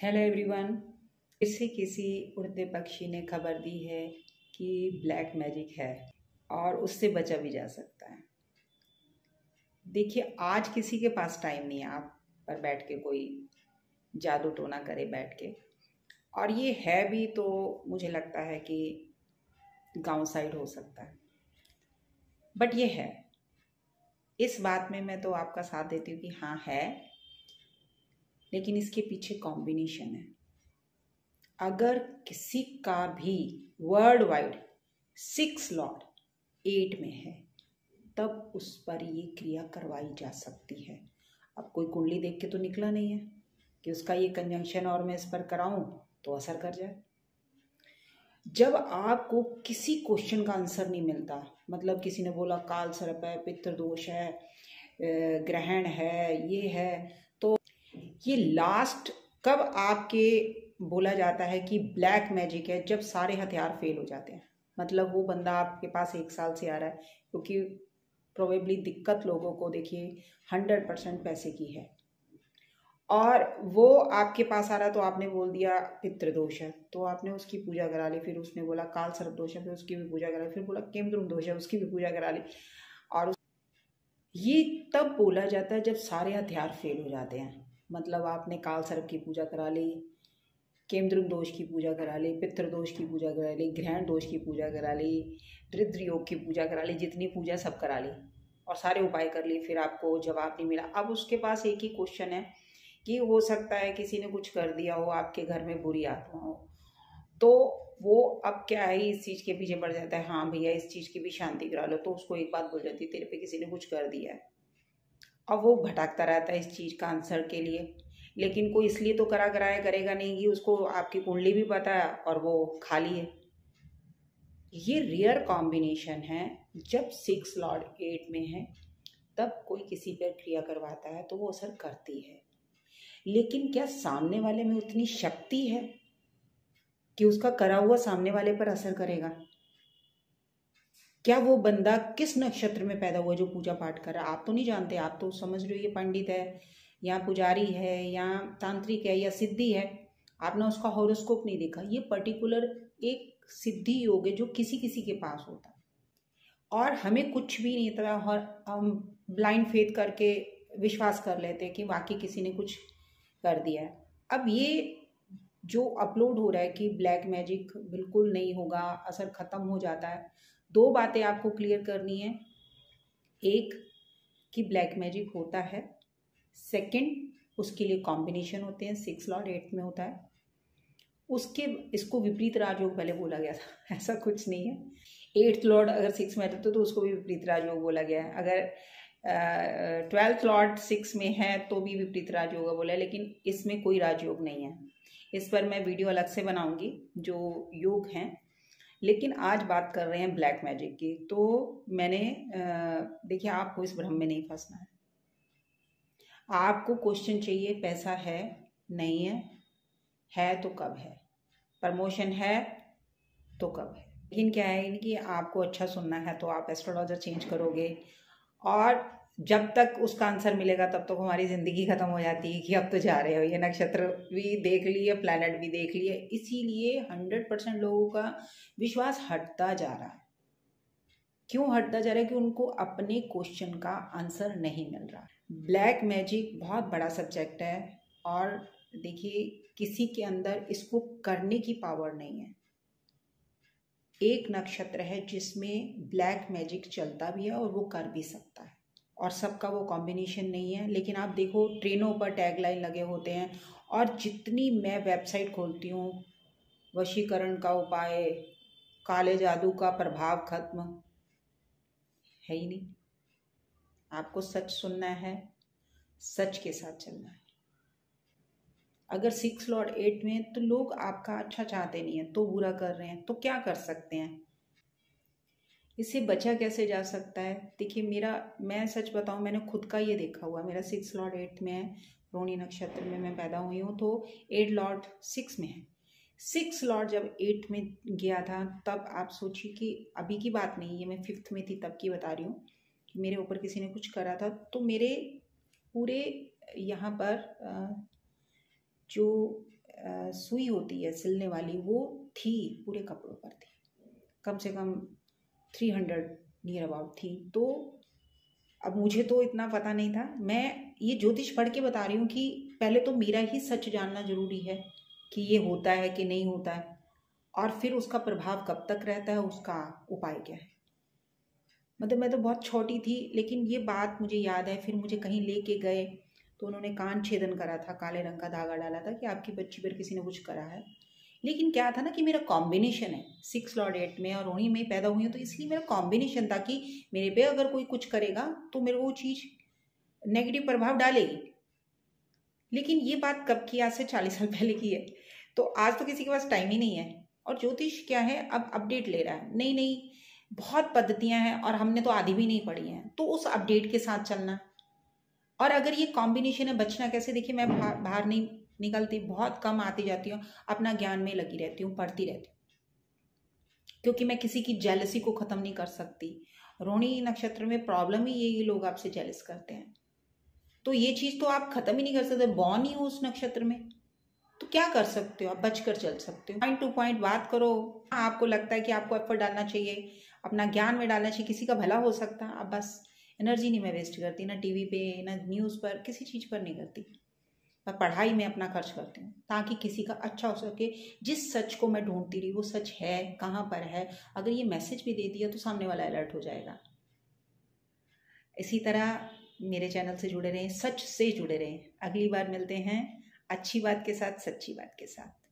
Hello everyone. इससे किसी उड़ते पक्षी ने खबर दी है कि ब्लैक मैजिक है और उससे बचा भी जा सकता है। देखिए, आज किसी के पास टाइम नहीं है आप पर बैठ के कोई जादू टोना करे बैठ के, और ये है भी तो मुझे लगता है कि गांव साइड हो सकता है, बट ये है। इस बात में मैं तो आपका साथ देती हूँ कि हाँ है, लेकिन इसके पीछे कॉम्बिनेशन है। अगर किसी का भी वर्ल्ड वाइड 6 लॉर्ड 8 में है तब उस पर ये क्रिया करवाई जा सकती है। अब कोई कुंडली देख के तो निकला नहीं है कि उसका ये कंजंक्शन और मैं इस पर कराऊं तो असर कर जाए। जब आपको किसी क्वेश्चन का आंसर नहीं मिलता, मतलब किसी ने बोला काल सर्प है, पितृ दोष है, ग्रहण है, ये है, तो ये लास्ट कब आपके बोला जाता है कि ब्लैक मैजिक है? जब सारे हथियार फेल हो जाते हैं। मतलब वो बंदा आपके पास 1 साल से आ रहा है, क्योंकि प्रोबेबली दिक्कत लोगों को देखिए 100% पैसे की है, और वो आपके पास आ रहा है तो आपने बोल दिया पितृदोष है, तो आपने उसकी पूजा करा ली। फिर उसने बोला काल सर्प दोष है, फिर उसकी भी पूजा करा ली। फिर बोला केमद्रुम दोष है, उसकी भी पूजा करा ली। और ये तब बोला जाता है जब सारे हथियार फेल हो जाते हैं। मतलब आपने काल सर्प की पूजा करा ली, केमद्रुम दोष की पूजा करा ली, पितृदोष की पूजा करा ली, ग्रहण दोष की पूजा करा ली, दरिद्र योग की पूजा करा ली, जितनी पूजा सब करा ली और सारे उपाय कर लिए, फिर आपको जवाब नहीं मिला। अब उसके पास एक ही क्वेश्चन है कि हो सकता है किसी ने कुछ कर दिया हो, आपके घर में बुरी आत्मा हो, तो वो अब क्या है, इस चीज़ के पीछे पड़ जाता है। हाँ भैया, इस चीज़ की भी शांति करा लो, तो उसको एक बात बोल जाती है तेरे पे किसी ने कुछ कर दिया है। अब वो भटकता रहता है इस चीज़ का आंसर के लिए, लेकिन कोई इसलिए तो कराया करेगा नहीं कि उसको आपकी कुंडली भी पता है और वो खाली है। ये रेयर कॉम्बिनेशन है। जब 6 लॉर्ड 8 में है तब कोई किसी पर क्रिया करवाता है तो वो असर करती है, लेकिन क्या सामने वाले में उतनी शक्ति है कि उसका करा हुआ सामने वाले पर असर करेगा? क्या वो बंदा किस नक्षत्र में पैदा हुआ जो पूजा पाठ कर रहा है? आप तो नहीं जानते। आप तो समझ रहे हो ये पंडित है या पुजारी है या तांत्रिक है या सिद्धि है। आपने उसका हॉरोस्कोप नहीं देखा। ये पर्टिकुलर एक सिद्धि योग है जो किसी किसी के पास होता है, और हमें कुछ भी नहीं पता और हम ब्लाइंड फेथ करके विश्वास कर लेते हैं कि वाकई किसी ने कुछ कर दिया है। अब ये जो अपलोड हो रहा है कि ब्लैक मैजिक बिल्कुल नहीं होगा, असर खत्म हो जाता है, 2 बातें आपको क्लियर करनी है। एक कि ब्लैक मैजिक होता है, सेकंड उसके लिए कॉम्बिनेशन होते हैं, 6 लॉर्ड 8 में होता है। उसके इसको विपरीत राजयोग पहले बोला गया था, ऐसा कुछ नहीं है। 8th लॉर्ड अगर 6 में रहते तो उसको भी विपरीत राजयोग बोला गया है। अगर 12th लॉर्ड 6 में है तो भी विपरीत राजयोग बोला है, लेकिन इसमें कोई राजयोग नहीं है। इस पर मैं वीडियो अलग से बनाऊंगी जो योग हैं, लेकिन आज बात कर रहे हैं ब्लैक मैजिक की। तो मैंने देखिए, आपको इस भ्रम में नहीं फंसना है। आपको क्वेश्चन चाहिए पैसा है, नहीं है तो कब है, प्रमोशन है तो कब है। लेकिन क्या है कि आपको अच्छा सुनना है तो आप एस्ट्रोलॉजर चेंज करोगे, और जब तक उसका आंसर मिलेगा तब तक हमारी ज़िंदगी ख़त्म हो जाती है कि अब तो जा रहे हो, ये नक्षत्र भी देख लिए, प्लैनेट भी देख लिए। इसीलिए 100% लोगों का विश्वास हटता जा रहा है। क्यों हटता जा रहा है? कि उनको अपने क्वेश्चन का आंसर नहीं मिल रहा। ब्लैक मैजिक बहुत बड़ा सब्जेक्ट है, और देखिए किसी के अंदर इसको करने की पावर नहीं है। एक नक्षत्र है जिसमें ब्लैक मैजिक चलता भी है और वो कर भी सकता है, और सबका वो कॉम्बिनेशन नहीं है। लेकिन आप देखो ट्रेनों पर टैगलाइन लगे होते हैं, और जितनी मैं वेबसाइट खोलती हूँ, वशीकरण का उपाय, काले जादू का प्रभाव खत्म, है ही नहीं। आपको सच सुनना है, सच के साथ चलना है। अगर 6 लॉर्ड 8 में तो लोग आपका अच्छा चाहते नहीं है तो बुरा कर रहे हैं, तो क्या कर सकते हैं? इससे बचा कैसे जा सकता है? देखिए, मैं सच बताऊं, मैंने खुद का ये देखा हुआ। मेरा 6 लॉर्ड 8 में है, रोहिणी नक्षत्र में मैं पैदा हुई हूँ, तो 8 लॉर्ड 6 में है। 6 लॉर्ड जब 8 में गया था तब आप सोचिए कि अभी की बात नहीं, ये मैं 5th में थी तब की बता रही हूँ कि मेरे ऊपर किसी ने कुछ करा था। तो मेरे पूरे यहाँ पर जो सुई होती है सिलने वाली, वो थी पूरे कपड़ों पर थी, कम से कम 300 नियर अबाउट थी। तो अब मुझे तो इतना पता नहीं था, मैं ये ज्योतिष पढ़ के बता रही हूँ कि पहले तो मेरा ही सच जानना जरूरी है कि ये होता है कि नहीं होता है, और फिर उसका प्रभाव कब तक रहता है, उसका उपाय क्या है। मतलब मैं तो बहुत छोटी थी, लेकिन ये बात मुझे याद है। फिर मुझे कहीं लेके गए तो उन्होंने कान छेदन करा था, काले रंग का धागा डाला था कि आपकी बच्ची पर किसी ने कुछ करा है। लेकिन क्या था ना कि मेरा कॉम्बिनेशन है 6 लॉर्ड 8 में, और उन्हीं में पैदा हुई हूँ, तो इसलिए मेरा कॉम्बिनेशन था कि मेरे पे अगर कोई कुछ करेगा तो मेरे वो चीज़ नेगेटिव प्रभाव डालेगी। लेकिन ये बात कब की, आज से 40 साल पहले की है। तो आज तो किसी के पास टाइम ही नहीं है। और ज्योतिष क्या है, अब अपडेट ले रहा है, नई नई बहुत पद्धतियां हैं, और हमने तो आधी भी नहीं पढ़ी हैं, तो उस अपडेट के साथ चलना। और अगर ये कॉम्बिनेशन है, बचना कैसे। देखिए मैं बाहर नहीं निकलती, बहुत कम आती जाती हूँ, अपना ज्ञान में लगी रहती हूँ, पढ़ती रहती हूँ, क्योंकि मैं किसी की जेलसी को ख़त्म नहीं कर सकती। रोहिणी नक्षत्र में प्रॉब्लम ही यही, लोग आपसे जेलस करते हैं, तो ये चीज़ तो आप ख़त्म ही नहीं कर सकते। बॉर्न ही हो उस नक्षत्र में, तो क्या कर सकते हो आप, बचकर चल सकते हो। पॉइंट टू पॉइंट बात करो। आपको लगता है कि आपको एफर्ट डालना चाहिए, अपना ज्ञान में डालना चाहिए, किसी का भला हो सकता है। अब बस एनर्जी नहीं मैं वेस्ट करती, ना टीवी पे, ना न्यूज़ पर, किसी चीज़ पर नहीं करती। मैं पढ़ाई में अपना खर्च करती हूँ ताकि किसी का अच्छा हो सके। जिस सच को मैं ढूंढती रही वो सच है, कहाँ पर है, अगर ये मैसेज भी दे दिया तो सामने वाला अलर्ट हो जाएगा। इसी तरह मेरे चैनल से जुड़े रहें, सच से जुड़े रहें। अगली बार मिलते हैं अच्छी बात के साथ, सच्ची बात के साथ।